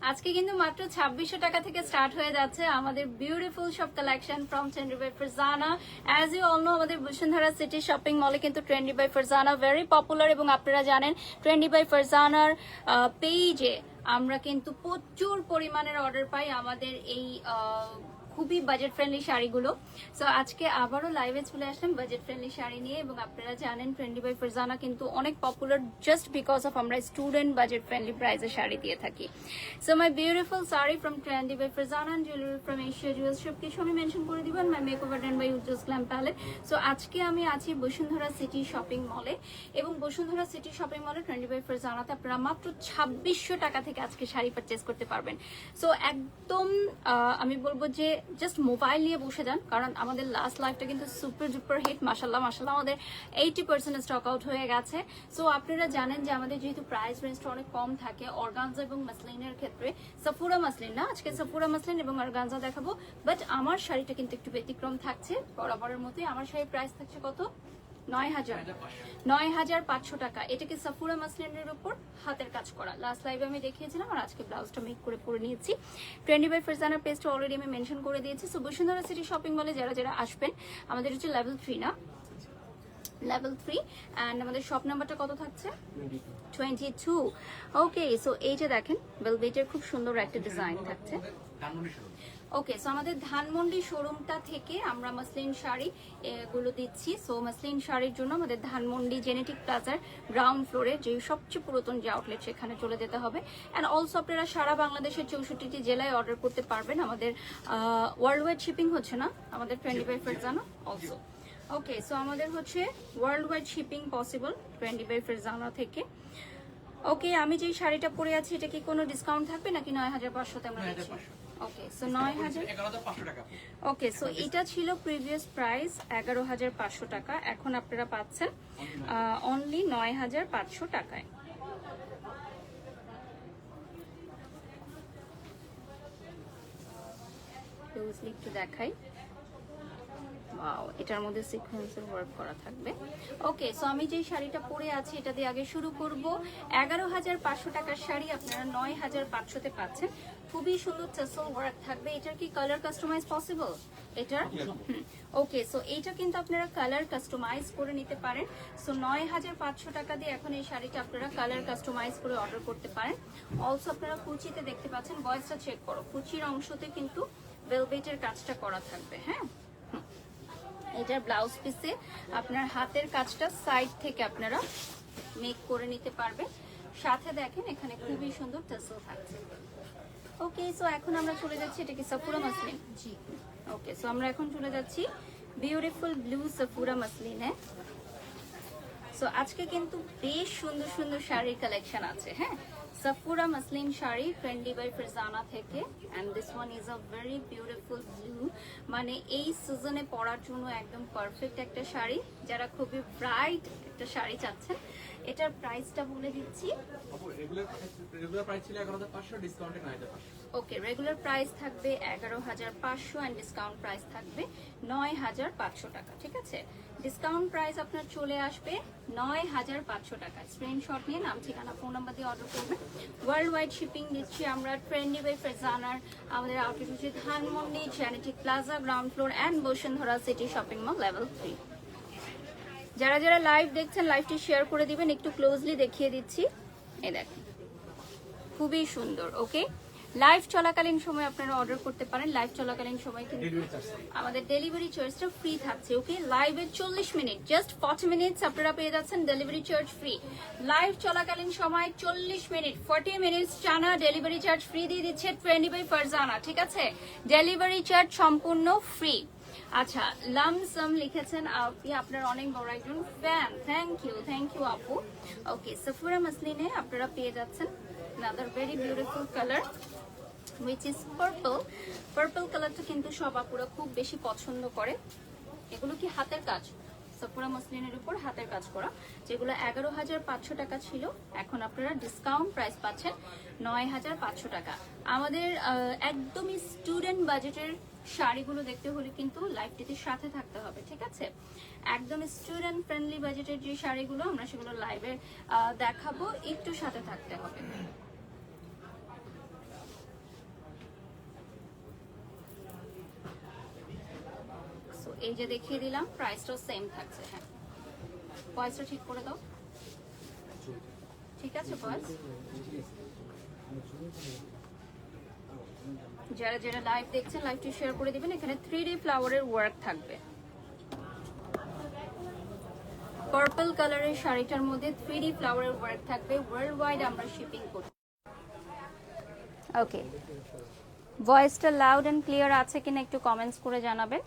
আজকে কিন্তু মাত্র 2600 টাকা থেকে স্টার্ট হয়ে যাচ্ছে আমাদের বিউটিফুল সব collection from trendy by Farzana. As you all know, আমাদের বসুন্ধরা সিটি শপিং মলে কিন্তু trendy by Farzana very popular, এবং আপনারা জানেন ট্রেন্ডি বাই ফারজানার পেজে আমরা কিন্তু প্রচুর পরিমাণের অর্ডার পাই আমাদের এই খুবই বাজেট ফ্রেন্ডলি শাড়িগুলো। সো আজকে আবারও লাইভে চলে আসলাম বাজেট ফ্রেন্ডলি শাড়ি নিয়ে, এবং আপনারা জানেন ট্রেন্ডি বাই ফারজানা কিন্তু অনেক পপুলার জাস্ট বিকজ অফ আমরা স্টুডেন্ট বাজেট ফ্রেন্ডলি প্রাইসে শাড়ি দিয়ে থাকি। So my beautiful sari from trendy by Farzana and jewellery from Asia Jewels, সব কিছু আমি মেনশন করে দিবেন my makeover done by Ujjwal Glam Palette. So আজকে আমি আছি বসুন্ধরা সিটি শপিং মলে, এবং বসুন্ধরা সিটি শপিং মলে ট্রেন্ডি বাই ফারজানাতে আপনারা মাত্র 2600 টাকা থেকে আজকে শাড়ি পারচেস করতে পারবেন। সো একদম আমি বলবো যে জাস্ট মোবাইল নিয়ে বসে যান, কারণ আমাদের লাস্ট লাইফটা কিন্তু সুপার ডুপার হিট। মাশাল্লাহ মাশাল্লাহ, আমাদের 80% স্টক আউট হয়ে গেছে। সো আপনারা জানেন যে আমাদের যেহেতু প্রাইস রেঞ্জটা অনেক কম থাকে অর্গানজা এবং মাসলিনের ক্ষেত্রে, সাফুরা মাসলিন না, আজকে সাফুরা মাসলিন এবং অর্গানজা দেখাবো, বাট আমার শাড়িটা কিন্তু একটু ব্যতিক্রম থাকছে বরাবরের মতোই। আমার শাড়ির প্রাইস থাকছে কত? 9500 টাকা। এটাকে সাফুরা মাসলিনের উপর হাতের কাজ করা, লাস্ট লাইভে আমি দেখিয়েছিলাম, আর আজকে ব্লাউজটা মেক করে পরে নিয়েছি। ট্রেন্ডি বাই ফারজানার পেজটা অলরেডি আমি মেনশন করে দিয়েছি। সো বসুন্ধরা সিটি শপিং মলে যারা যারা আসবেন, আমাদের হচ্ছে লেভেল 3 না, লেভেল 3, অ্যান্ড আমাদের শপ নাম্বারটা কত থাকছে? 22। ওকে, সো এই যে দেখেন ভেলভেটের খুব সুন্দর একটা ডিজাইন থাকছে। ওকে, সো আমাদের ধানমন্ডি শোরুমটা থেকে আমরা মাসলিন শাড়ি এগুলো দিচ্ছি। সো মাসলিন শাড়ির জন্য আমাদের ধানমন্ডি জেনেটিক প্লাজার গ্রাউন্ড ফ্লোরে যে সবচেয়ে পুরাতন যে আউটলেট, সেখানে চলে যেতে হবে। অ্যান্ড অলসো আপনারা সারা বাংলাদেশের 64টি জেলায় অর্ডার করতে পারবেন। আমাদের ওয়ার্ল্ড ওয়াইড শিপিং হচ্ছে না আমাদের trendy by Farzana also. Okay, so আমাদের হচ্ছে world wide shipping possible trendy by Farzana থেকে। ওকে, আমি যেই শাড়িটা পরে আছি এটা কি কোনো ডিসকাউন্ট থাকবে নাকি 9500 আমরা দিচ্ছি? ওকে, সো 11,500 টাকা। ওকে, সো এটা ছিল প্রিভিয়াস প্রাইস 11,500 টাকা, এখন আপনারা পাচ্ছেন অনলি 9,500 টাকায়। ক্লোজলি একটু দেখাই। ওয়াও, এটার মধ্যে সিকোয়েন্সের ওয়ার্ক করা থাকবে। ওকে, সো আমি যেই শাড়িটা পরে আছি এটা দিয়ে আগে শুরু করব। 11,500 টাকার শাড়ি আপনারা 9,500-তে পাচ্ছেন। খুবই সুন্দর টাসেল ওয়ার্ক থাকবে। এটার কি কালার কাস্টমাইজ পসিবল? এটার ওকে, সো এইটা কিন্তু আপনারা কালার কাস্টমাইজ করে নিতে পারেন। সো 9,500 টাকা দিয়ে এখন এই শাড়িটা আপনারা কালার কাস্টমাইজ করে অর্ডার করতে পারেন। অলসো আপনারা কুচিতে দেখতে পাচ্ছেন, ভয়েসটা চেক করো, কুচির অংশতে কিন্তু ভেলভেটের কাজটা করা থাকবে। হ্যাঁ, এটার ব্লাউজ পিসে আপনার হাতের কাজটা সাইড থেকে আপনারা মেক করে নিতে পারবেন। সাথে দেখেন এখানে খুবই সুন্দর টাসেল থাকছে। ওকে, সো এখন আমরা চলে যাচ্ছি, এটা কি সাফুরা মাসলিন? জি। ওকে, সো আমরা এখন চলে যাচ্ছি বিউটিফুল ব্লু সাফুরা মাসলিনে। সো আজকে কিন্তু বেশ সুন্দর সুন্দর শাড়ির কালেকশন আছে। হ্যাঁ, Safura muslin sari Trendy by Farzana থেকে, and this one is a very beautiful blue, মানে এই সিজনে পরার জন্য একদম পারফেক্ট একটা শাড়ি। যারা খুবই ব্রাইট একটা শাড়ি চাচ্ছেন, এটার প্রাইসটা বলে দিচ্ছি। রেগুলার প্রাইস ছিল 11,500, ডিসকাউন্টে 9,500। ওকে, রেগুলার প্রাইস থাকবে 11,500 এন্ড ডিসকাউন্ট প্রাইস থাকবে 9,500 টাকা। ঠিক আছে, ডিসকাউন্ট প্রাইস আপনার চলে আসবে 9,500 টাকা। স্ক্রিনশট নিয়ে নাম, ঠিকানা, ফোন নাম্বার দিয়ে অর্ডার করবেন। ওয়ার্ল্ড ওয়াইড শিপিং দিচ্ছি আমরা। ট্রেন্ডি বাই ফারজানার আমাদের আউটলেট হচ্ছে Dhanmondi genetic plaza ground floor and Bashundhara city shopping mall level 3। যারা যারা লাইভ দেখছেন লাইভটি শেয়ার করে দিবেন। একটু ক্লোজলি দেখিয়ে দিচ্ছি, এই দেখেন খুবই সুন্দর। ওকে, লাইভ চলাকালীন সময় আপনারা অর্ডার করতে পারেন। লাইভ চলাকালীন সময় কিন্তু আমাদের ডেলিভারি চার্জটা ফ্রি থাকছে। ওকে, লাইভে 40 মিনিট, জাস্ট 40 মিনিটস আপনারা পেয়ে যাচ্ছেন ডেলিভারি চার্জ ফ্রি। লাইভ চলাকালীন সময় 40 মিনিট, 40 মিনিটস টানা ডেলিভারি চার্জ ফ্রি দিয়ে দিচ্ছে ট্রেন্ডি বাই ফারজানা। ঠিক আছে, ডেলিভারি চার্জ সম্পূর্ণ ফ্রি। আচ্ছা, লামসাম লিখেছেন আপনি, আপনার অনেক বড় একজন ফ্যান। থ্যাংক ইউ আপু। ওকে, সাফুরা মাসলিনে আপনারা পেয়ে যাচ্ছেন another very beautiful color which is purple. Purple কালারটা কিন্তু সব আপুরা খুব বেশি পছন্দ করে। এগুলো কি হাতের কাজ, সাফুরা মাসলিনের উপর হাতের কাজ করা, যেগুলো 11,500 টাকা ছিল, এখন আপনারা ডিসকাউন্ট প্রাইস পাচ্ছেন 9,500 টাকা। আমাদের একদমই স্টুডেন্ট বাজেটের শাড়িগুলো দেখতে হলে কিন্তু লাইভটিতে সাথে থাকতে হবে। ঠিক আছে, একদম স্টুডেন্ট ফ্রেন্ডলি বাজেটের যে শাড়িগুলো আমরা সেগুলো লাইভে দেখাবো, একটু সাথে থাকতে হবে। এই যে দেখিয়ে দিলাম, প্রাইসটাও সেম থাকছে। হ্যাঁ, ভয়েসটা ঠিক করে দাও। ঠিক আছে ভয়েস? যারা যারা লাইভ দেখছেন লাইভটি শেয়ার করে দিবেন। এখানে 3D ফ্লাওয়ারের ওয়ার্ক থাকবে। পার্পল কালারের শাড়িটার মধ্যে 3D ফ্লাওয়ারের ওয়ার্ক থাকবে। ওয়ার্ল্ড ওয়াইড আমরা শিপিং করি। ওকে, ভয়েসটা লাউড এন্ড ক্লিয়ার আছে কিনা একটু কমেন্টস করে জানাবেন।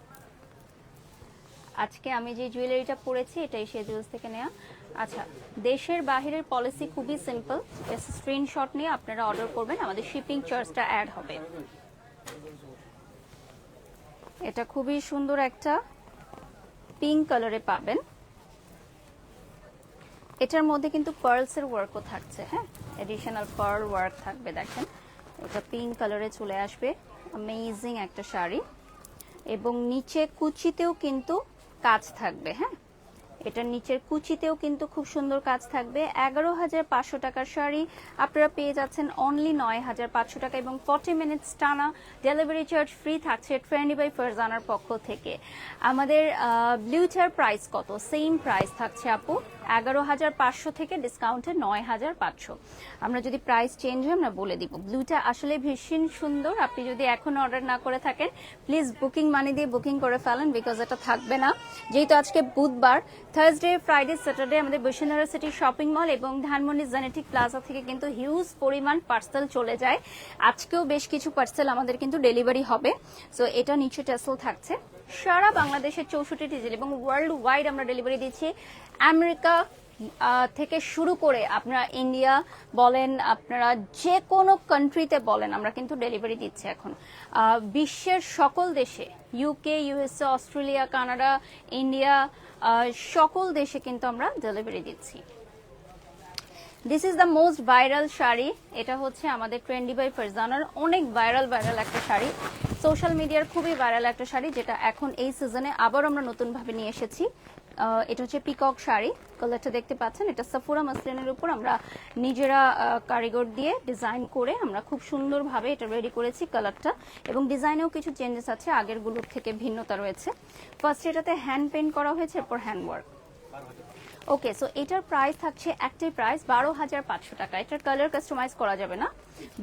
আজকে আমি যে জুয়েলারিটা পরেছি এটা এশিয়া জুয়েলার্স থেকে নেওয়া। আচ্ছা, দেশের বাহিরের পলিসি খুবই সিম্পল, জাস্ট স্ক্রিনশট নিয়ে আপনারা অর্ডার করবেন, আমাদের শিপিং চার্জটা অ্যাড হবে। এটা খুবই সুন্দর একটা পিঙ্ক কালারে পাবেন। এটার মধ্যে কিন্তু পার্লসের ওয়ার্কও থাকছে। হ্যাঁ, এডিশনাল পার্ল ওয়ার্ক থাকবে। দেখেন এটা পিঙ্ক কালারে চলে আসবে, অ্যামেজিং একটা শাড়ি। এবং নিচে কুচিতেও কিন্তু কাজ থাকবে। হ্যাঁ, এটার নিচের কুচিতেও কিন্তু খুব সুন্দর কাজ থাকবে। 11,500 টাকার শাড়ি আপনারা পেয়ে যাচ্ছেন অনলি 9,500 টাকা এবং 40 মিনিটস টানা ডেলিভারি চার্জ ফ্রি থাকছে ট্রেন্ডি বাই ফারজানার পক্ষ থেকে। আমাদের ব্লুটার প্রাইস কত? সেম প্রাইস থাকছে আপু, 11,500 থেকে ডিসকাউন্টে 9,500। আমরা যদি প্রাইস চেঞ্জ হয় আমরা বলে দিব। ব্লুটা আসলে ভীষণ সুন্দর। আপনি যদি এখন অর্ডার না করে থাকেন প্লিজ বুকিং মানি দিয়ে বুকিং করে ফেলেন, বিকজ এটা থাকবে না। যেহেতু আজকে বুধবার, থার্সডে, ফ্রাইডে, স্যাটারডে আমাদের বসুন্ধরা সিটি শপিং মল এবং ধানমন্ডি জেনেটিক প্লাজা থেকে কিন্তু হিউজ পরিমাণ পার্সেল চলে যায়। আজকেও বেশ কিছু পার্সেল আমাদের কিন্তু ডেলিভারি হবে। সো এটা নিচে টেসেল থাকছে। সারা বাংলাদেশের 64টি জেলা এবং ওয়ার্ল্ড ওয়াইড আমরা ডেলিভারি দিচ্ছি। আমেরিকা থেকে শুরু করে আপনারা ইন্ডিয়া বলেন, আপনারা যে কোনো কান্ট্রিতে বলেন, আমরা কিন্তু ডেলিভারি দিচ্ছি এখন বিশ্বের সকল দেশে, UK, USA, Australia, Canada, India, সকল দেশে কিন্তু আমরা ডেলিভারি দিচ্ছি। This is the most viral sari. এটা হচ্ছে আমাদের ট্রেন্ডি বাই ফারজানার অনেক ভাইরাল একটা শাড়ি, সোশ্যাল মিডিয়ার খুবই ভাইরাল একটা শাড়ি, যেটা এখন এই সিজনে আবার আমরা নতুনভাবে নিয়ে এসেছি। এটা হচ্ছে পিকক শাড়ি, কালারটা দেখতে পাচ্ছেন। এটা সাফুরা মাসলিনের উপর আমরা নিজেরা কারিগর দিয়ে ডিজাইন করে আমরা খুব সুন্দরভাবে এটা রেডি করেছি কালারটা, এবং ডিজাইনেও কিছু চেঞ্জেস আছে, আগেরগুলোর থেকে ভিন্নতা রয়েছে। ফার্স্ট এটাতে হ্যান্ড পেইন্ট করা হয়েছে, এরপর হ্যান্ড ওয়ার্ক। ওকে, সো এটার প্রাইস থাকছে একটাই প্রাইস 12,500 টাকা। এটার কালার কাস্টমাইজ করা যাবে না।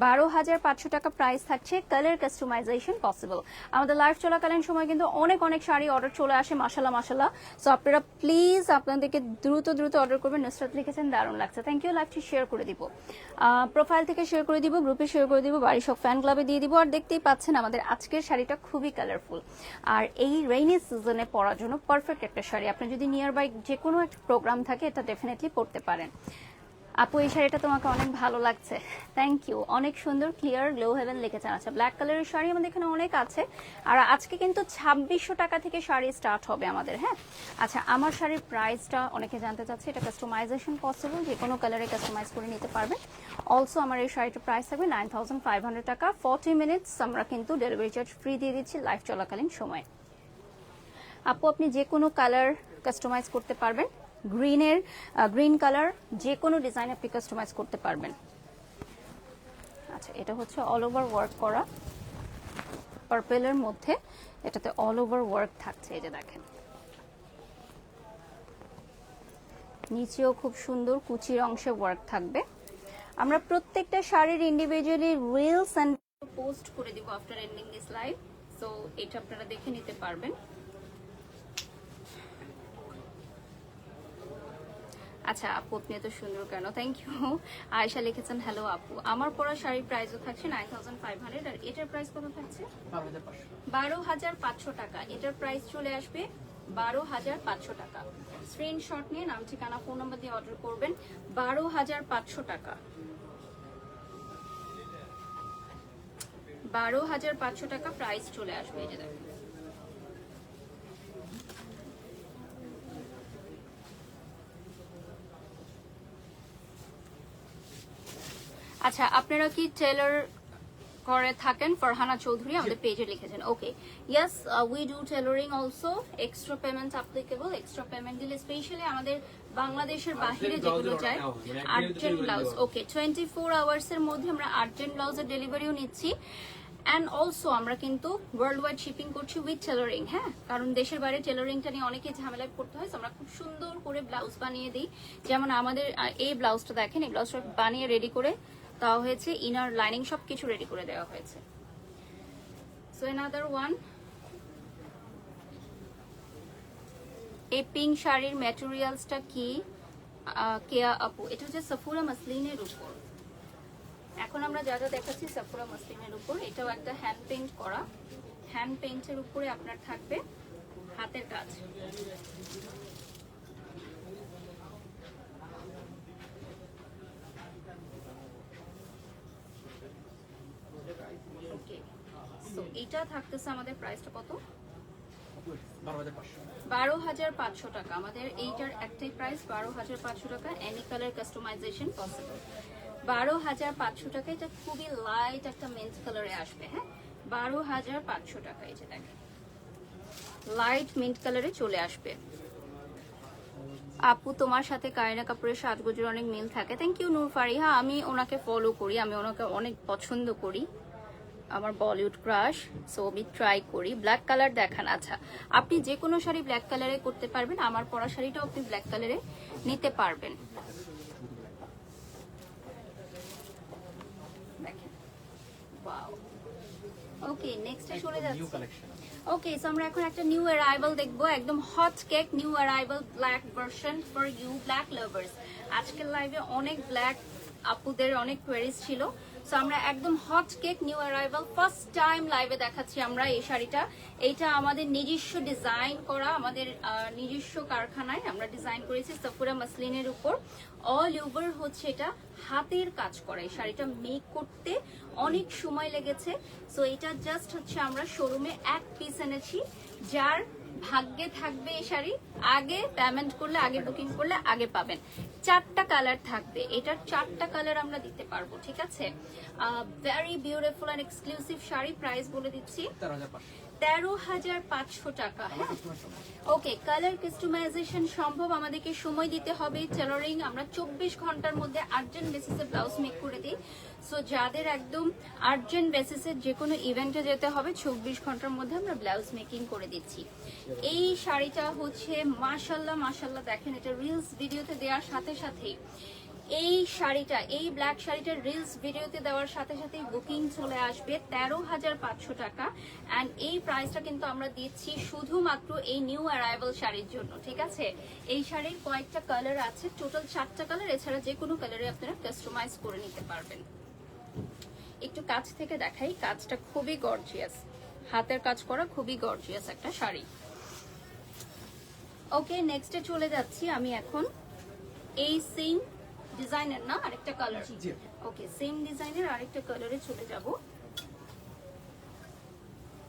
12,500 টাকা প্রাইস থাকছে, কালার কাস্টমাইজেশন পসিবল। আমাদের লাইভ চলাকালীন সময় কিন্তু অনেক শাড়ি অর্ডার চলে আসে, মাশাল্লাহ। সো আপনারা প্লিজ আপনাদেরকে দ্রুত অর্ডার করবেন। নুসরাত লিখেছেন দারুণ লাগছে, থ্যাংক ইউ। লাইভটি শেয়ার করে দিব, প্রোফাইল থেকে শেয়ার করে দিব, গ্রুপে শেয়ার করে দিব, বাড়ি সব ফ্যান ক্লাবে দিয়ে দিব। আর দেখতেই পাচ্ছেন আমাদের আজকের শাড়িটা খুবই কালারফুল, আর এই রেইনি সিজনে পরার জন্য পারফেক্ট একটা শাড়ি। আপনি যদি নিয়ার বাই যে কোনো একটা প্রোগ্রাম থাকে এটা ডেফিনেটলি পরতে পারেন। আপু এই শাড়িটা তোমাকে অনেক ভালো লাগছে, থ্যাংক ইউ। অনেক সুন্দর, ক্লিয়ার, গ্লো হেভেন লিখেছেন। আচ্ছা, ব্ল্যাক কালারের শাড়ি আমাদের এখানে অনেক আছে, আর আজকে কিন্তু 2600 টাকা থেকে শাড়ি স্টার্ট হবে আমাদের। হ্যাঁ, আচ্ছা, আমার শাড়ির প্রাইসটা অনেকে জানতে চাচ্ছে। এটা কাস্টমাইজেশন পসিবল, যে কোনো কালারে কাস্টমাইজ করে নিতে পারবেন। অলসো আমার এই শাড়িটার প্রাইস থাকবে 9,500 টাকা। 40 মিনিটস আমরা কিন্তু ডেলিভারি চার্জ ফ্রি দিয়ে দিচ্ছি লাইভ চলাকালীন সময়। আপু আপনি যে কোনো কালার কাস্টমাইজ করতে পারবেন, গ্রিন কালার যে কোনো ডিজাইন আপনি কাস্টমাইজ করতে পারবেন। আচ্ছা, এটা হচ্ছে অল ওভার ওয়ার্ক করা পার্পেলের মধ্যে, এটাতে অল ওভার ওয়ার্ক থাকছে। এই যে দেখেন, নিচেও খুব সুন্দর কুচির অংশে ওয়ার্ক থাকবে। আমরা প্রত্যেকটা শাড়ির ইন্ডিভিজুয়ালি রিলস এন্ড পোস্ট করে দিব after ending this live, so এটা আপনারা দেখে নিতে পারবেন। আচ্ছা আপু আপনি এত সুন্দর কেন, থ্যাংক ইউ। আয়েশা লিখেছেন হ্যালো আপু, আমার পরা শাড়ির প্রাইসও থাকছে 9,500, আর এটার প্রাইস কত থাকছে? 12,500 টাকা। এটার প্রাইস চলে আসবে 12,500 টাকা। স্ক্রিনশট নিয়ে নাম, ঠিকানা, ফোন নাম্বার দিয়ে অর্ডার করবেন। 12,500 টাকা, 12,500 টাকা প্রাইস চলে আসবে। এই যে দেখেন, আচ্ছা আপনারা কি টেলার করে থাকেন? ফারহানা চৌধুরী আমাদের পেজে লিখেছেন। Okay, yes we do tailoring also. Extra payment applicable. Extra payment দিলে স্পেশালি আমাদের বাংলাদেশের বাহিরে যেগুলো যায় আর্জেন্ট ব্লাউজ। ওকে, 24 আওয়ার্স এর মধ্যে আমরা আর্জেন্ট ব্লাউজের ডেলিভারিও নিচ্ছি। অ্যান্ড অলসো আমরা কিন্তু ওয়ার্ল্ড ওয়াইড শিপিং করছি উইথ টেলারিং, হ্যাঁ, কারণ দেশের বাইরে টেলারিংটা নিয়ে অনেকে ঝামেলায় পড়তে হয়। So আমরা খুব সুন্দর করে ব্লাউজ বানিয়ে দিই। যেমন আমাদের এই ব্লাউজটা দেখেন, এই ব্লাউজটা বানিয়ে রেডি করে দেওয়া হয়েছে, ইনার লাইনিং সব কিছু রেডি করে দেওয়া হয়েছে। সো অ্যানাদার ওয়ান, এই পিঙ্ক শাড়ির ম্যাটেরিয়ালসটা কি কেয়া আপু? এটা হচ্ছে সাফুরা মাসলিনের উপর। এখন আমরা যা যা দেখাচ্ছি সাফুরা মাসলিনের উপর, এটাও একটা হ্যান্ড পেইন্ট করা, হ্যান্ড পেইন্টের উপরে আপনার থাকবে হাতের কাজ। ওকে, সো এটা থাকতেছে আমাদের প্রাইসটা কত? 12,500। 12,500 টাকা। আমাদের এইটার একটাই প্রাইস 12,500 টাকা। Any colour customisation possible. 12,500 টাকা। এটা খুবই লাইট একটা মেন্ট কালারে আসবে, হ্যাঁ, 12,500 টাকা। এই যে দেখেন লাইট মিন্ট কালারে চলে আসবে। আপু তোমার সাথে কারিনা কাপুরের সাজগোজের অনেক মিল থাকে। থ্যাংক ইউ নূর ফারিহা। আমি ওনাকে ফলো করি, আমি ওনাকে অনেক পছন্দ করি, আমার বলিউড ক্রাশ। সো আমি ট্রাই করি। ব্ল্যাক কালার দেখান। আচ্ছা, আপনি যে কোনো শাড়ি ব্ল্যাক কালারে করতে পারবেন, আমার পরা শাড়িটাও আপনি ব্ল্যাক কালারে নিতে পারবেন। দেখেন, ওয়াও। ওকে, নেক্সটে চলে যাচ্ছি। New collection. ওকে, সো আমরা এখন একটা নিউ অ্যারাইভাল দেখবো, একদম hot cake new arrival black version for you black lovers. আজকের লাইভে অনেক ব্ল্যাক আপুদের অনেক কোয়েরিজ ছিল। সো আমরা একদম hot cake new arrival first time লাইভে দেখাচ্ছি আমরা এই শাড়িটা। এইটা আমাদের নিজস্ব ডিজাইন করা, আমাদের নিজস্ব কারখানায় আমরা ডিজাইন করেছি সাফুরা মাসলিনের উপর। অল ওভার হচ্ছে এটা হাতের কাজ করা। এই শাড়িটা মেক করতে অনেক সময় লেগেছে। সো এটা জাস্ট হচ্ছে আমরা শোরুমে এক পিস এনেছি। যার ভাগ্যে থাকবে এই শাড়ি, আগে পেমেন্ট করলে, আগে বুকিং করলে আগে পাবেন। 4টা কালার থাকবে, এটার 4টা কালার আমরা দিতে পারবো, ঠিক আছে। Very beautiful and exclusive sari. Price বলে দিচ্ছি 13,500 টাকা। হ্যাঁ, ওকে, কালার কাস্টমাইজেশন সম্ভব, আমাদেরকে সময় দিতে হবে। টেলারিং আমরা 24 ঘন্টার মধ্যে আর্জেন্ট বেসিসে ব্লাউজ মেক করে দিই। সো যাদের একদম আর্জেন্ট বেসিসে যে কোনো ইভেন্টে যেতে হবে, 24 ঘন্টার মধ্যে আমরা ব্লাউজ মেকিং করে দিচ্ছি। এই শাড়িটা হচ্ছে মাশাল্লাহ মাশাল্লাহ, দেখেন এটা রিলস ভিডিওতে দেওয়ার সাথে সাথেই এই শাড়িটা, এই ব্ল্যাক শাড়িটার রিলস ভিডিওতে দেওয়ার সাথে সাথেই বুকিং চলে আসবে 13,500 টাকা। অ্যান্ড এই প্রাইসটা কিন্তু আমরা দিচ্ছি শুধুমাত্র এই নিউ অ্যারাইভাল শাড়ির জন্য, ঠিক আছে। এই শাড়ির কয়েকটা কালার আছে, টোটাল 4টা কালার, এছাড়া যে কোনো কালারে আপনারা কাস্টমাইজ করে নিতে পারবেন। একটু কাছ থেকে দেখাই, কাজটা খুবই গর্জিয়াস, হাতের কাজ করা খুবই গর্জিয়াস একটা শাড়ি। ওকে, নেক্সটে চলে যাচ্ছি আমি এখন। এই সেম ডিজাইনের না আরেকটা কালার? ওকে, সেম ডিজাইনের আরেকটা কালারে চলে যাব,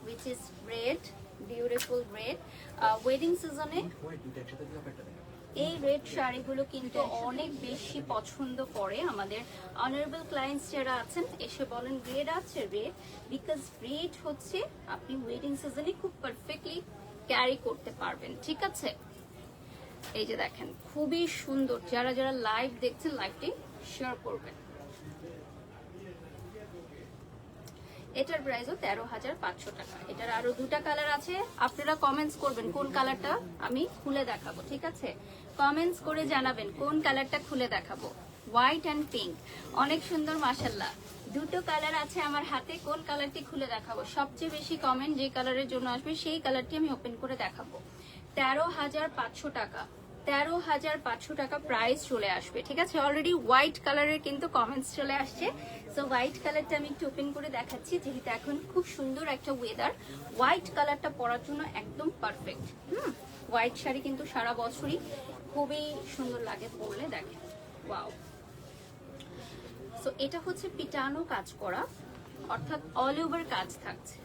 which is red, beautiful red. Wedding সিজনে এই রেড শাড়িগুলো কিন্তু অনেক বেশি পছন্দ করে আমাদের অনারেবল ক্লায়েন্টস যারা আছেন, এসে বলেন রেড আছে, রেড, বিকজ রেড হচ্ছে আপনি ওয়েডিং সিজনে খুব পারফেক্টলি ক্যারি করতে পারবেন, ঠিক আছে। এই যে দেখেন খুবই সুন্দর, যারা যারা লাইভ দেখছেন লাইভটি শেয়ার করবেন। এটার প্রাইসও 13,500 টাকা। এটার আরো 2টা কালার আছে, আপনারা কমেন্টস করবেন কোন কালারটা আমি খুলে দেখাবো, ঠিক আছে। কমেন্টস করে জানাবেন কোন কালারটা খুলে দেখাবো। হোয়াইট অ্যান্ড পিঙ্ক, অনেক সুন্দর মাশাল্লাহ। 2টো কালার আছে আমার হাতে, কোন কালারটি খুলে দেখাবো। সবচেয়ে বেশি কমেন্ট যে কালারের জন্য আসবে সেই কালারটি আমি ওপেন করে দেখাবো। 13,500 টাকা, 13,500 টাকা প্রাইস চলে আসবে, ঠিক আছে। অলরেডি হোয়াইট কালারের কিন্তু কমেন্টস চলে আসছে। সো হোয়াইট কালারটা আমি একটু ওপেন করে দেখাচ্ছি, যেহেতু এখন খুব সুন্দর একটা ওয়েদার, হোয়াইট কালারটা পরার জন্য একদম পারফেক্ট। হোয়াইট শাড়ি কিন্তু সারা বছরই খুবই সুন্দর লাগে পরলে, দেখেন ওয়াও। সো এটা হচ্ছে পিটানো কাজ করা, অর্থাৎ অল ওভার কাজ থাকছে,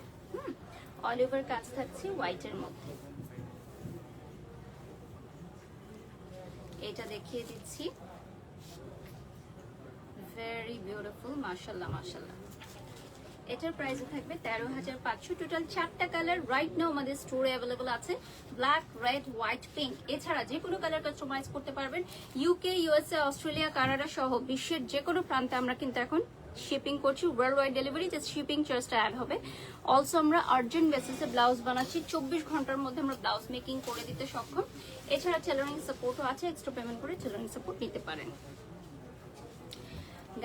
অল ওভার কাজ থাকছে হোয়াইটের মধ্যে। এটা দেখিয়ে দিচ্ছি, ভেরি বিউটিফুল, মাশাল্লাহ মাশাল্লাহ। এটার প্রাইসে থাকবে 13,500। টোটাল 4টা কালার রাইট নাও আমাদের স্টোরে অ্যাভেলেবল আছে, ব্ল্যাক, রেড, হোয়াইট, পিঙ্ক। এছাড়া যে কোনো কালার কাস্টমাইজ করতে পারবেন। ইউকে, ইউএসএ, অস্ট্রেলিয়া, কানাডা সহ বিশ্বের যে কোনো প্রান্তে আমরা কিন্তু এখন শিপিং করছি। World wide delivery, just shipping চার্জটা অ্যাড হবে। অলসো আমরা আর্জেন্ট বেসিসে ব্লাউজ বানাচ্ছি, 24 ঘন্টার মধ্যে আমরা ব্লাউজ মেকিং করে দিতে সক্ষম। এছাড়া টেলারিং সাপোর্টও আছে, এক্সট্রা পেমেন্ট করে টেলারিং সাপোর্ট নিতে পারেন।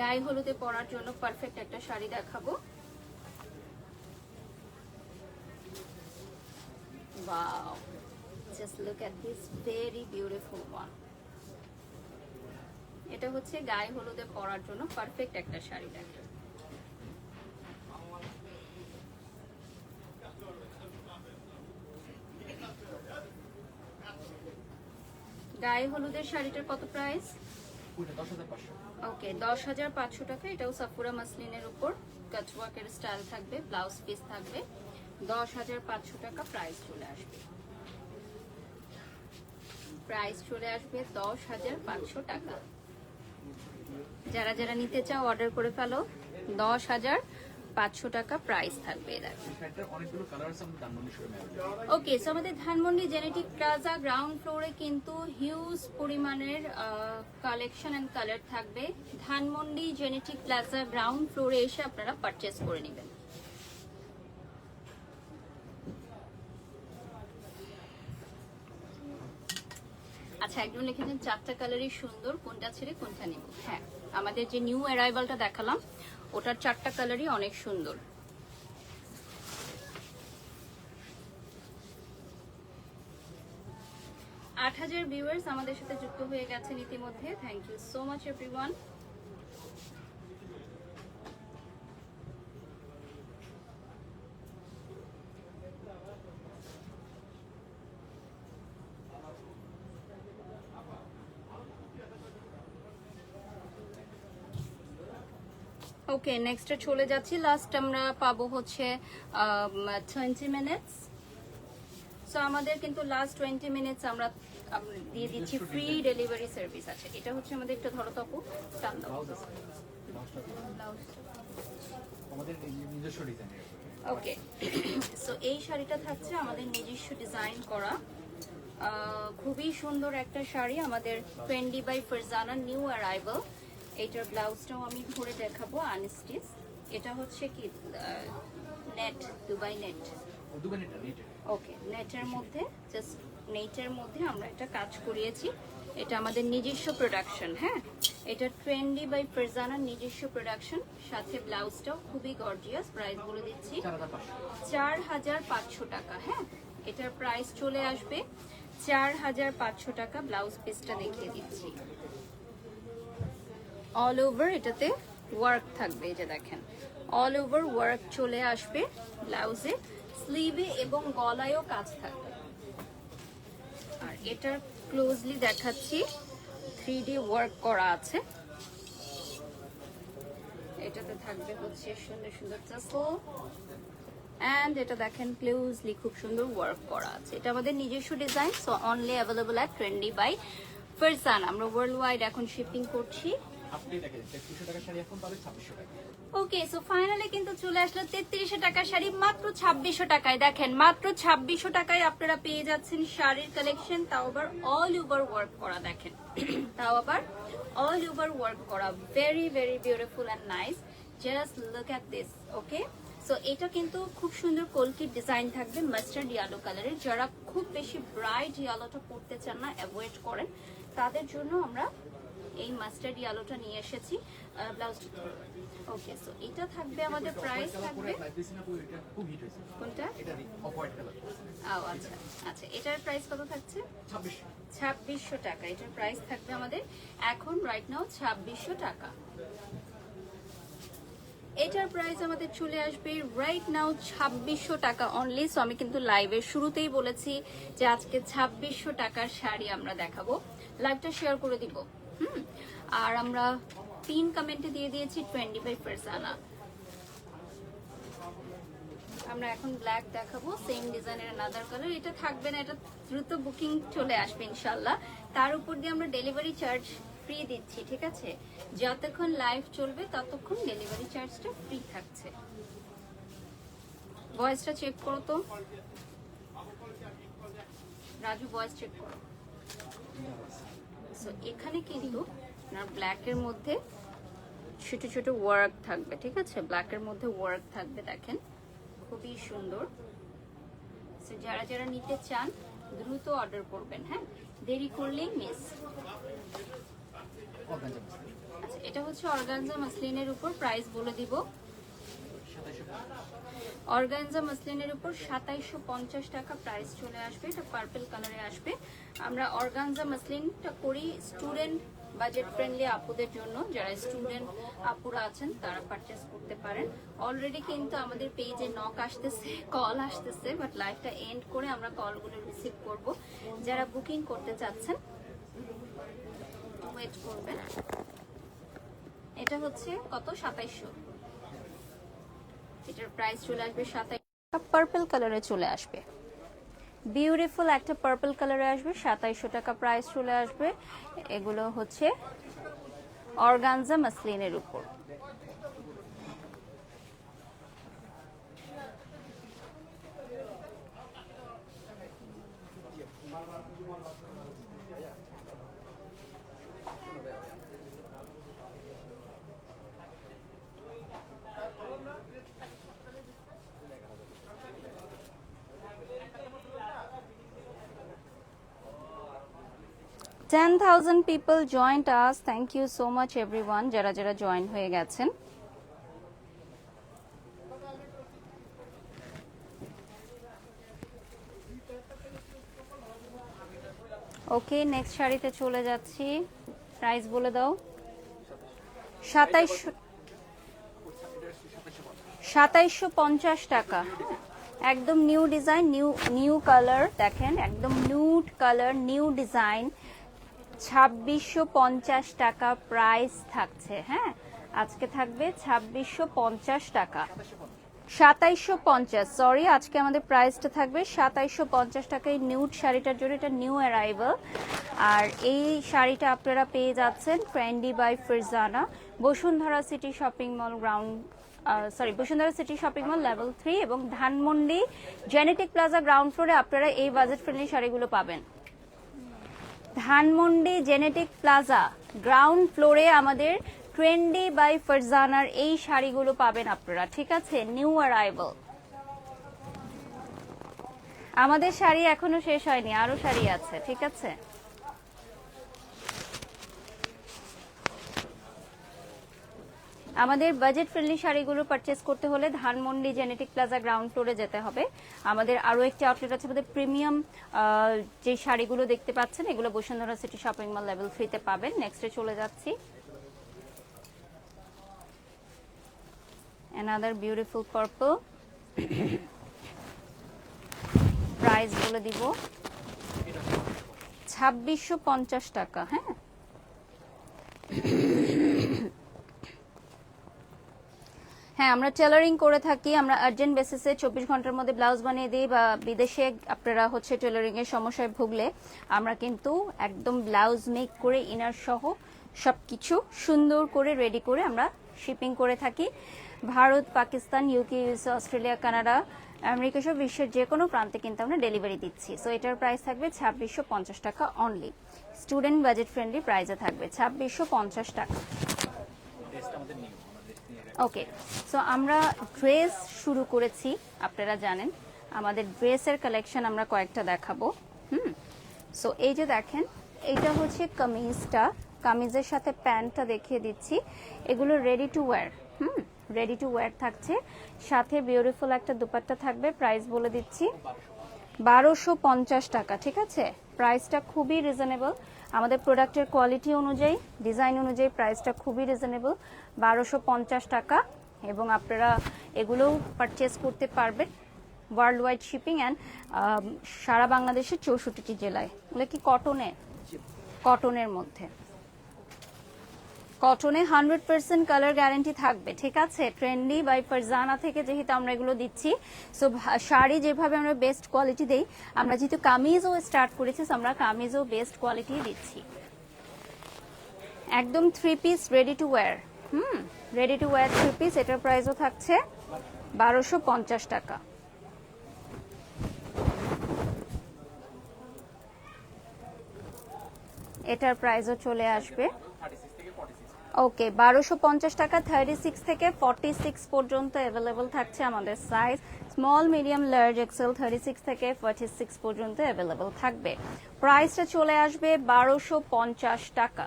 গায়ে হলুদে পরার জন্য পারফেক্ট একটা শাড়ি দেখাবো। Wow, just look at this very beautiful one. এটা হচ্ছে গায়ে হলুদে পরার জন্য পারফেক্ট একটা শাড়ি দেখেন। গায়ে হলুদের শাড়িটার কত প্রাইস? 10,500। ওকে, 10,500 টাকা। এটাও সাফুরা মাসলিনের উপর কাটওয়ার্কের স্টাইল থাকবে, ব্লাউজ পিস থাকবে। 10,500 টাকা প্রাইস চলে আসবে। প্রাইস চলে আসবে 10,500 টাকা। যারা যারা নিতে চাও অর্ডার করে ফেলো। 10,500 টাকা প্রাইস থাকবে। এটার অনেকগুলো কালার আছে আমাদের ধানমন্ডি শোরুমে। ওকে, সো আমাদের ধানমন্ডি জেনেটিক প্লাজা গ্রাউন্ড ফ্লোরে কিন্তু হিউজ পরিমাণের কালেকশন এন্ড কালার থাকবে। ধানমন্ডি জেনেটিক প্লাজা গ্রাউন্ড ফ্লোরে এসে আপনারা পারচেস করে নেবেন। আচ্ছা, একজন লিখেছেন 4টা কালারই সুন্দর, কোনটা ছেড়ে কোনটা নেব? হ্যাঁ, আমাদের যে নিউ অ্যারাইভালটা দেখালাম ওটার 4টা কালারই অনেক সুন্দর। আট 8,000 ভিউয়ার্স আমাদের সাথে যুক্ত হয়ে গেছেন ইতিমধ্যে। Thank you so much everyone. Okay, নেক্সটে চলে যাচ্ছি। লাস্ট আমরা পাবো হচ্ছে 20 মিনিটস। সো আমাদের কিন্তু লাস্ট 20 মিনিটস আমরা দিয়ে দিচ্ছি ফ্রি ডেলিভারি সার্ভিস আছে। এটা হচ্ছে আমাদের একটা ধরো তপু টান দাও। আমাদের নিজস্ব ডিজাইনের। ওকে, সো এই শাড়িটা থাকছে আমাদের নিজস্ব ডিজাইন করা, খুবই সুন্দর একটা শাড়ি, আমাদের trendy by Farzana new arrival. এইটার ব্লাউজটাও আমি ধরে দেখাবো আনস্টিচ। এটা হচ্ছে কি নেট, দুবাই নেট। ওকে, নেটের মধ্যে জাস্ট নেটের মধ্যে আমরা একটা কাজ করিয়েছি। এটা আমাদের নিজস্ব প্রোডাকশন। হ্যাঁ, এটা ট্রেন্ডি বাই ফারজানার নিজস্ব প্রোডাকশন। সাথে ব্লাউজটাও খুবই গর্জিয়াস। প্রাইস বলে দিচ্ছি 4,500 টাকা। হ্যাঁ, এটার প্রাইস চলে আসবে 4,500 টাকা। ব্লাউজ পিসটা দেখিয়ে দিচ্ছি। অল ওভার এটাতে ওয়ার্ক থাকবে, এই যে দেখেন অল ওভার ওয়ার্ক চলে আসবে ব্লাউজে, স্লিভে এবং গলায়ও কাজ থাকবে। আর এটার ক্লোজলি দেখাচ্ছি 3D ওয়ার্ক করা আছে। এটাতে থাকবে হচ্ছে সুন্দর সুন্দর টাসেল এন্ড এটা দেখেন ক্লোজলি খুব সুন্দর ওয়ার্ক করা আছে। এটা আমাদের নিজস্ব design, so only available at trendy by Farzana. আমরা ওয়ার্ল্ড ওয়াইড এখন শিপিং করছি। আপনি দেখেন 3300 টাকা শাড়ি এখন পাবে 2600 টাকা। ওকে, সো ফাইনালি কিন্তু চলে আসলো 3300 টাকার শাড়ি মাত্র 2600 টাকায়। দেখেন মাত্র 2600 টাকায় আপনারা পেয়ে যাচ্ছেন শাড়ির কালেকশন, তাও আবার অল ওভার ওয়ার্ক করা। দেখেন তাও আবার অল ওভার ওয়ার্ক করা, very very beautiful and nice. Just look at this. Okay, so এটা কিন্তু খুব সুন্দর কলকির ডিজাইন থাকবে মাস্টার্ড ইয়েলো কালারের। যারা খুব বেশি ব্রাইট ইয়েলোটা পড়তে চান না, অ্যাভয়েড করেন, তাদের জন্য আমরা এই মাস্টার্ড ইয়েলোটা নিয়ে এসেছি। ব্লাউজ ওকে, সো এটা থাকবে আমাদের প্রাইস থাকবে খুব হিট হয়েছে কোনটা? এটা অফ হোয়াইট কালার। আচ্ছা আচ্ছা, এটার প্রাইস কত থাকছে? 2600 টাকা। এটার প্রাইস থাকবে আমাদের এখন রাইট নাও 2600 টাকা। এটার প্রাইস আমাদের চলে আসবে রাইট নাও 2600 টাকা অনলি। সো আমি কিন্তু লাইভের শুরুতেই বলেছি যে আজকে 2600 টাকার শাড়ি আমরা দেখাবো। লাইভটা শেয়ার করে দিব। আর আমরা পিন কমেন্টে দিয়ে দিয়েছি ট্রেন্ডি বাই ফারজানা। আমরা এখন ব্ল্যাক দেখাবো, সেম ডিজাইনের আনাদার কালার। এটা থাকবে না, এটা দ্রুত বুকিং চলে আসবে ইনশাল্লাহ। তার উপর দিয়ে আমরা ডেলিভারি চার্জ ফ্রি দিচ্ছি, ঠিক আছে? যতক্ষণ লাইভ চলবে ততক্ষণ ডেলিভারি চার্জটা ফ্রি থাকছে। ভয়েসটা চেক করো তো রাজু, ভয়েস চেক করো। সো এখানে কিন্তু আপনার ব্ল্যাকের মধ্যে ছোট ছোট ওয়ার্ক থাকবে, ঠিক আছে? ব্ল্যাকের মধ্যে ওয়ার্ক থাকবে, দেখেন খুবই সুন্দর। সো যারা যারা নিতে চান দ্রুত অর্ডার করবেন, হ্যাঁ, দেরি করলেই মিস। আচ্ছা, এটা হচ্ছে অর্গানজা মাসলিনের উপর, প্রাইস বলে দিব। অর্গানজা মাসলিনের উপর 2750 টাকা প্রাইস চলে আসবে। এটা পার্পল কালারে আসবে। আমরা অর্গানজা মাসলিনটা করি স্টুডেন্ট বাজেট ফ্রেন্ডলি আপুদের জন্য, যারা স্টুডেন্ট আপুরা আছেন তারা পারচেস করতে পারেন। অলরেডি কিন্তু আমাদের পেজে নক আসতেছে, কল আসতেছে, বাট লাইভটা এন্ড করে আমরা কলগুলো রিসিভ করব। যারা বুকিং করতে চাচ্ছেন ওয়েট করবেন। এটা হচ্ছে কত? 2700। এটার প্রাইস চলে আসবে 2700। পার্পল কালারে চলে আসবে, বিউটিফুল একটা পার্পল কালারে আসবে, 2700 টাকা প্রাইস চলে আসবে। এগুলো হচ্ছে অর্গানজা মাসলিনের উপর। $10,000 people joined us. Thank you so much everyone যারা যারা জয়েন হয়ে গেছেন। ওকে, নেক্সট শাড়িতে চলে যাচ্ছি। প্রাইস বলে দাও। 2750 টাকা। একদম নিউ ডিজাইন, নিউ কালার, দেখেন একদম নিউড কালার, নিউ ডিজাইন। 2650 টাকা প্রাইস থাকছে, হ্যাঁ আজকে থাকবে 2650 টাকা। 2750, সরি, আজকে আমাদের প্রাইসটা থাকবে 2750 টাকায় নিউড শাড়িটার জন্য। এটা নিউ অ্যারাইভাল। আর এই শাড়িটা আপনারা পেয়ে যাচ্ছেন trendy by Farzana, Bashundhara city shopping mall Bashundhara city shopping mall level 3 এবং ধানমন্ডি জেনেটিক প্লাজা গ্রাউন্ড ফ্লোরে আপনারা এই বাজেট ফ্রেন্ডলি শাড়িগুলো পাবেন। ধানমন্ডি জেনেটিক প্লাজা গ্রাউন্ড ফ্লোরে আমাদের ট্রেন্ডি বাই ফারজানার এই শাড়িগুলো পাবেন আপনারা, ঠিক আছে? New arrival. আমাদের শাড়ি এখনো শেষ হয়নি, আরো শাড়ি আছে, ঠিক আছে? আমাদের বাজেট ফ্রেন্ডলি শাড়িগুলো পারচেস করতে হলে ধানমন্ডি জেনেটিক প্লাজা গ্রাউন্ড ফ্লোরে যেতে হবে। আমাদের আরো একটি আউটলেট আছে, আমাদের প্রিমিয়াম যে শাড়িগুলো দেখতে পাচ্ছেন এগুলো Bashundhara city shopping mall level 3 তে পাবেন। নেক্সটে চলে যাচ্ছি। another beautiful purple, প্রাইস বলে দিব 2650 টাকা, হ্যাঁ। হ্যাঁ, আমরা টেলারিং করে থাকি। আমরা আর্জেন্ট বেসিসে 24 ঘন্টার মধ্যে ব্লাউজ বানিয়ে দিই, বা বিদেশে আপনারা হচ্ছে টেলারিং এর সমস্যায় ভুগলে আমরা কিন্তু একদম ব্লাউজ মেক করে ইনার সহ সবকিছু সুন্দর করে রেডি করে আমরা শিপিং করে থাকি। Bharat, Pakistan, UK, USA, Australia, Canada, America সহ বিশ্বের যে কোনো প্রান্তে কিন্তু আমরা ডেলিভারি দিচ্ছি। সো এটার প্রাইস থাকবে 2650 টাকা অনলি। স্টুডেন্ট বাজেট ফ্রেন্ডলি প্রাইসে থাকবে 2650 টাকা। ওকে, সো আমরা ড্রেস শুরু করেছি, আপনারা জানেন আমাদের ড্রেসের কালেকশন আমরা কয়েকটা দেখাবো। সো এই যে দেখেন, এইটা হচ্ছে কামিজটা, কামিজের সাথে প্যান্টটা দেখিয়ে দিচ্ছি। এগুলো ready to wire, ready to wire থাকছে, সাথে বিউটিফুল একটা দুপাট্টা থাকবে। প্রাইস বলে দিচ্ছি 1250 টাকা, ঠিক আছে? প্রাইসটা খুবই রিজনেবল, আমাদের প্রোডাক্টের কোয়ালিটি অনুযায়ী, ডিজাইন অনুযায়ী প্রাইসটা খুবই রিজনেবল, 1250 টাকা। এবং আপনারা এগুলোও পারচেস করতে পারবেন ওয়ার্ল্ড ওয়াইড শিপিং অ্যান্ড সারা বাংলাদেশের 64টি জেলায়। এগুলো কি কটনের মধ্যে, কটনে 100% কালার গ্যারান্টি থাকবে, ঠিক আছে? ট্রেন্ডি বাই ফারজানা থেকে যেহেতু আমরা এগুলো দিচ্ছি, সো শাড়ি যেভাবে আমরা বেস্ট কোয়ালিটি দেই, আমরা যেহেতু কামিজও স্টার্ট করেছি, আমরা কামিজও বেস্ট কোয়ালিটি দিচ্ছি। একদম 3 piece ready to wire, ready to wire 3 piece. এটার প্রাইসও থাকছে 1250 টাকা। এটার প্রাইসও চলে আসবে 36 থেকে 46 ওকে 1250 টাকা 36 থেকে 46 পর্যন্ত অ্যাভেলেবল থাকছে আমাদের size small medium large Excel 36 থেকে 46 পর্যন্ত অ্যাভেলেবল থাকবে প্রাইসটা চলে আসবে 1250 টাকা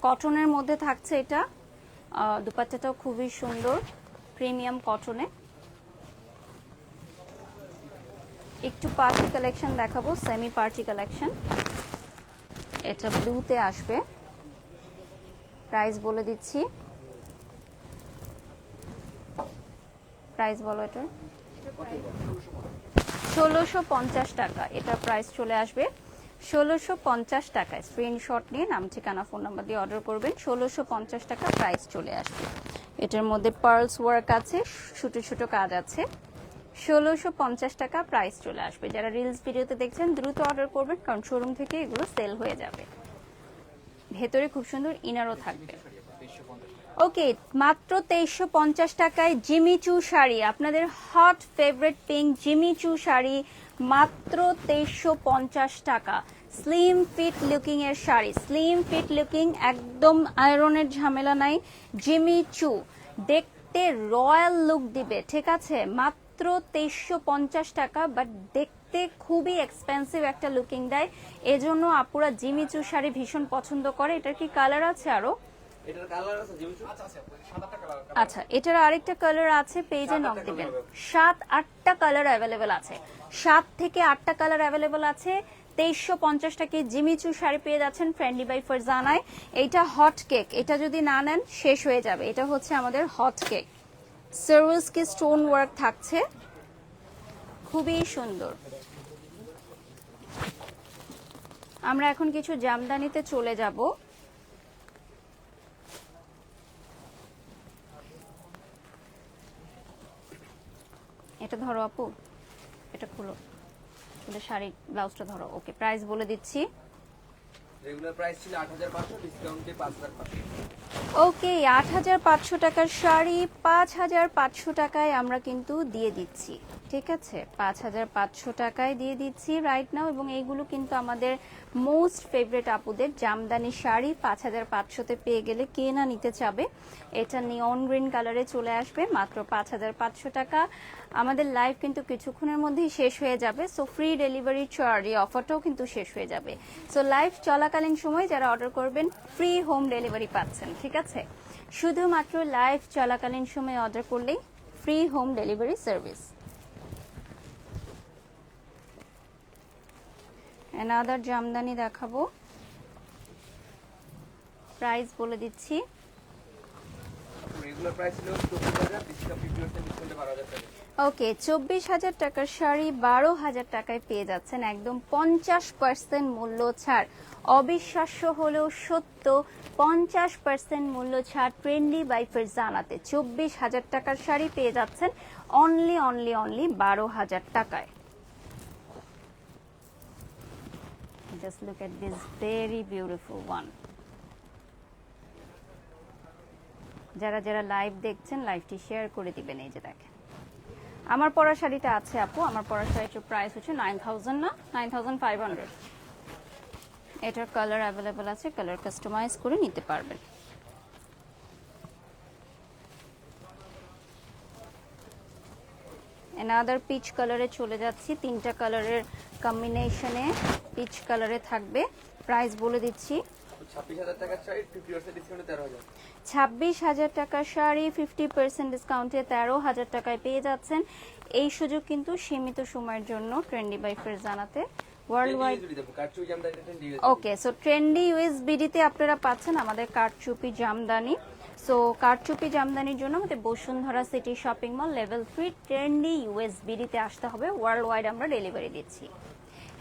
কটনের মধ্যে থাকছে এটা দুপাট্টাটাও খুবই সুন্দর প্রিমিয়াম কটনে একটু পার্টি কালেকশন দেখাবো সেমি পার্টি কালেকশন এটা ব্লুতে আসবে প্রাইস বলে দিচ্ছি প্রাইস বলো এটা 1650 টাকা এটা প্রাইস চলে আসবে 1650 টাকায় স্ক্রিনশট নিয়ে নাম ঠিকানা ফোন নাম্বার দিয়ে অর্ডার করবেন 1650 টাকা প্রাইস চলে আসবে এটার মধ্যে পার্লস ওয়ার্ক আছে ছোট ছোট কাজ আছে 1650 টাকা প্রাইস চলে আসবে যারা রিলস ভিডিওতে দেখছেন দ্রুত অর্ডার করবেন কারণ শোরুম থেকে এগুলো সেল হয়ে যাবে ভেতরে খুব সুন্দর ইনারও থাকবে ওকে মাত্র 2350 টাকায় জিমিচু শাড়ি আপনাদের hot favourite pink Jimmy Choo sari মাত্র 2350 টাকা স্লিম ফিট লুকিং এর শাড়ি স্লিম ফিট লুকিং একদম আয়রনের ঝামেলা নাই জিমিচু দেখতে রয়্যাল লুক দিবে ঠিক আছে মাত্র 2350 টাকা বাট দেখতে খুবই এক্সপেন্সিভ একটা লুকিং দেয় এজন্য আপুরা জিমিচু শাড়ি ভীষণ পছন্দ করে এটার কি কালার আছে আরো এটার কালার আছে জিমিচু আচ্ছা সাদাটা কালার আচ্ছা এটার আরেকটা কালার আছে পেজে নক দিবেন 7-8টা কালার অ্যাভেলেবেল আছে 7 থেকে 8টা কালার অ্যাভেলেবেল আছে 2350 টাকায় জিমিচু শাড়ি পেয়ে যাচ্ছেন ফ্রেন্ডলি বাই ফারজানায় এইটা হট কেক এটা যদি না নেন শেষ হয়ে যাবে এটা হচ্ছে আমাদের হট কেক সার্ভিস কি স্টোন ওয়ার্ক থাকছে খুবই সুন্দর আমরা এখন কিছু জামদানিতে চলে যাব এটা ধরো আপু এটা খুলো এটা শাড়ি ব্লাউজটা ধরো ওকে প্রাইস বলে দিচ্ছি রেগুলার প্রাইস ছিল 8500 ডিসকাউন্টে 5500 ওকে 8500 টাকার শাড়ি 5500 টাকায় আমরা কিন্তু দিয়ে দিচ্ছি ঠিক আছে 5500 টাকায় দিয়ে দিচ্ছি রাইট নাও এবং এইগুলো কিন্তু আমাদের মোস্ট ফেভারিট আপুদের জামদানি শাড়ি 5500 তে পেয়ে গেলে কে না নিতে চাবে এটা নিয়ন গ্রিন কালারে চলে আসবে মাত্র 5500 টাকা আমাদের লাইভ কিন্তু কিছুক্ষণের মধ্যেই শেষ হয়ে যাবে সো ফ্রি ডেলিভারি চার্জ এই অফারটাও কিন্তু শেষ হয়ে যাবে সো লাইভ চলাকালীন সময় যারা অর্ডার করবেন ফ্রি হোম ডেলিভারি পাচ্ছেন ঠিক আছে শুধুমাত্র লাইভ চলাকালীন সময় অর্ডার করলেই free home delivery service another Jamdani দেখাবো প্রাইস বলে দিচ্ছি রেগুলার প্রাইস ছিল 24000 ডিসকাউন্ট 50% ডিসকাউন্টে 12000 টাকা ওকে 24000 টাকার শাড়ি 12000 টাকায় পেয়ে যাচ্ছেন একদম 50% মূল্য ছাড় অবিশ্বাস্য হলেও সত্য 50% মূল্য ছাড় ট্রেন্ডি বাই ফারজানাতে 24000 টাকার শাড়ি পেয়ে যাচ্ছেন অনলি 12000 টাকায় just look at this very beautiful one যারা যারা লাইভ দেখছেন লাইভটি শেয়ার করে দিবেন এই যে দেখেন আমার পরা শাড়িটা আছে আপু আমার পরা শাড়িটার প্রাইস হচ্ছে 9000 না 9500 এটার কালার अवेलेबल আছে কালার কাস্টমাইজ করে নিতে পারবেন অ্যানাদার পিচ কালারে চলে যাচ্ছি তিনটা কালারের কম্বিনেশনে পিচ কালারে থাকবে প্রাইস বলে দিচ্ছি 26000 টাকার শাড়ি 50% ডিসকাউন্টে 13000 26000 টাকার শাড়ি 50% ডিসকাউন্টে 13000 টাকায় পেয়ে যাচ্ছেন এই সুযোগ কিন্তু সীমিত সময়ের জন্য ট্রেন্ডি বাই ফারজানাতে worldwide okay so Trendy USBD তে আপনারা পাচ্ছেন আমাদের কারচুপি জামদানি সো কারচুপি জামদানির জন্য আমাদের Bashundhara city shopping mall level 3 Trendy USBD তে আসতে হবে ওয়ার্ল্ড ওয়াইড আমরা ডেলিভারি দিচ্ছি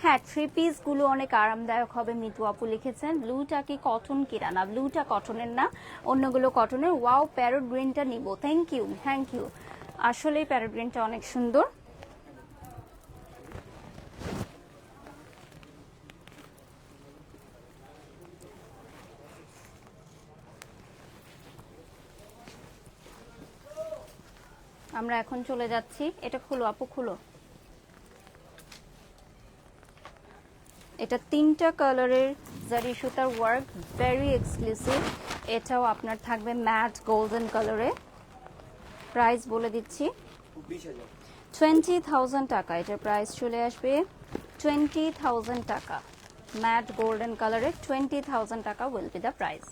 হ্যাঁ থ্রি পিস গুলো অনেক আরামদায়ক হবে মিতু আপু লিখেছেন ব্লুটা কি কটন কিনা না ব্লুটা কটনের না অন্যগুলো কটনের ওয়াও প্যারট গ্রিনটা নিব থ্যাংক ইউ আসলেই প্যারট গ্রিনটা অনেক সুন্দর আমরা এখন চলে যাচ্ছি এটা খুলো আপু খুলো এটা 3টা কালারের জারি সুতার ওয়ার্ক, ভেরি এক্সক্লুসিভ। এটাও আপনার থাকবে ম্যাট গোল্ডেন কালারে। প্রাইস বলে দিচ্ছি 20,000 টাকা। এটার প্রাইস চলে আসবে 20,000 টাকা। ম্যাট গোল্ডেন কালারে 20,000 টাকা উইল বি দ্য প্রাইস।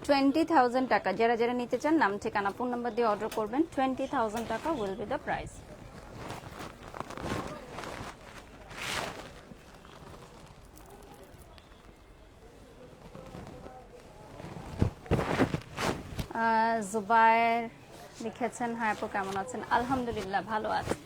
20,000 টাকা। যারা যারা নিতে চান নাম ঠিকানা ফোন নাম্বার দিয়ে অর্ডার করবেন। 20,000 টাকা will be the price. Zubair লিখেছেন, হ্যাঁ আপু কেমন আছেন? আলহামদুলিল্লাহ ভালো আছি।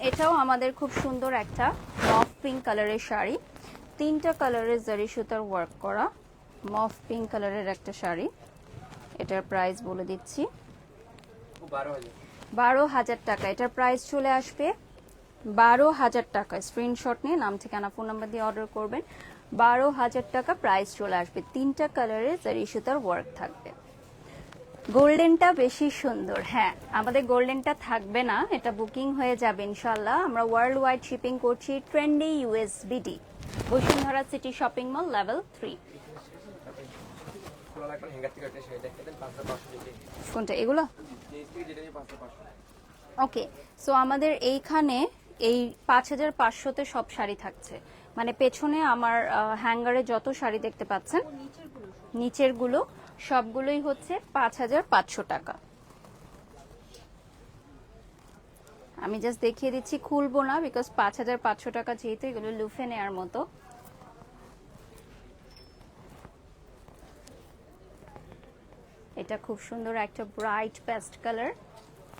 এটাও আমাদের খুব সুন্দর একটা মফ পিঙ্ক কালারের শাড়ি। 3টা কালারের জারি সুতার ওয়ার্ক করা মফ পিঙ্ক কালারের একটা শাড়ি। এটার প্রাইস বলে দিচ্ছি 12,000 টাকা। এটার প্রাইস চলে আসবে 12,000 টাকা। স্ক্রিনশট নিয়ে নাম ঠিকানা ফোন নাম্বার দিয়ে অর্ডার করবেন। 12,000 টাকা প্রাইস চলে আসবে। 3টা কালারের জারি সুতার ওয়ার্ক থাকবে। গোল্ডেনটা বেশি সুন্দর। হ্যাঁ, আমাদের গোল্ডেনটা থাকবে না, এটা বুকিং হয়ে যাবে ইনশাল্লাহ। আমরা ওয়ার্ল্ড ওয়াইড শিপিং করছি। Trendy USBD, Bashundhara city shopping mall, level 3। কোনটা এগুলো? ওকে, সো আমাদের এইখানে এই 5,500-তে সব শাড়ি থাকছে। মানে পেছনে আমার হ্যাঙ্গারে যত শাড়ি দেখতে পাচ্ছেন, নিচের গুলো সবগুলোই হচ্ছে 5,500 টাকা। আমি জাস্ট দেখিয়ে দিচ্ছি, খুলবো না, বিকজ 5,500 টাকা যেহেতু এগুলো লুফে নেওয়ার মতো। এটা খুব সুন্দর একটা ব্রাইট পেস্ট কালার।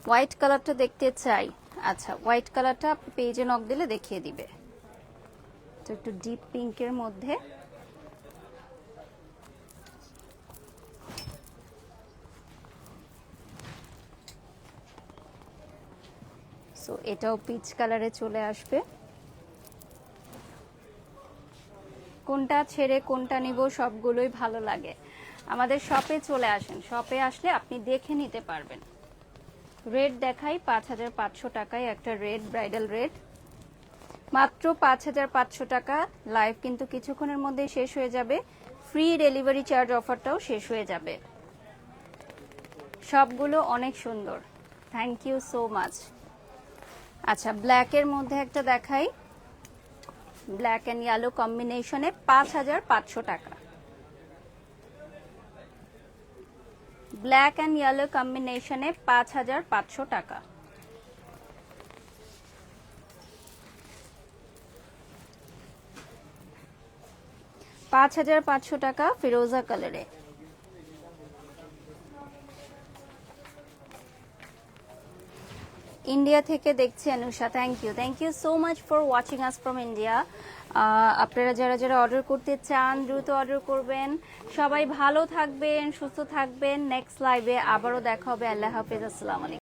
হোয়াইট কালারটা দেখতে চাই। আচ্ছা, হোয়াইট কালারটা পেজে নক দিলে দেখিয়ে দিবে। তো একটু ডিপ পিঙ্কের মধ্যে সো এটাও পিচ কালারে চলে আসবে। কোনটা ছেড়ে কোনটা নিব সবগুলোই ভালো লাগে। আমাদের শপে চলে আসেন, শপে আসলে আপনি দেখে নিতে পারবেন। রেড দেখাই 5,500 টাকায় একটা রেড ব্রাইডাল রেড, মাত্র 5,500 টাকা। লাইভ কিন্তু কিছুক্ষণের মধ্যেই শেষ হয়ে যাবে। ফ্রি ডেলিভারি চার্জ অফারটাও শেষ হয়ে যাবে। সবগুলো অনেক সুন্দর, থ্যাংক ইউ সো মাচ। আচ্ছা, ব্ল্যাকের মধ্যে একটা দেখাই, ব্ল্যাক এন্ড ইয়েলো কম্বিনেশনে 5,500 টাকা। ব্ল্যাক এন্ড ইয়েলো কম্বিনেশনে 5,500 টাকা। টাকা ফিরোজা কালারে। ইন্ডিয়া থেকে দেখছি Anusha, thank you so much for watching us from India. আপনারা যারা যারা অর্ডার করতে চান দ্রুত অর্ডার করবেন। সবাই ভালো থাকবেন, সুস্থ থাকবেন। নেক্সট লাইভে আবারও দেখা হবে। আল্লাহ হাফেজ, আসসালামু আলাইকুম।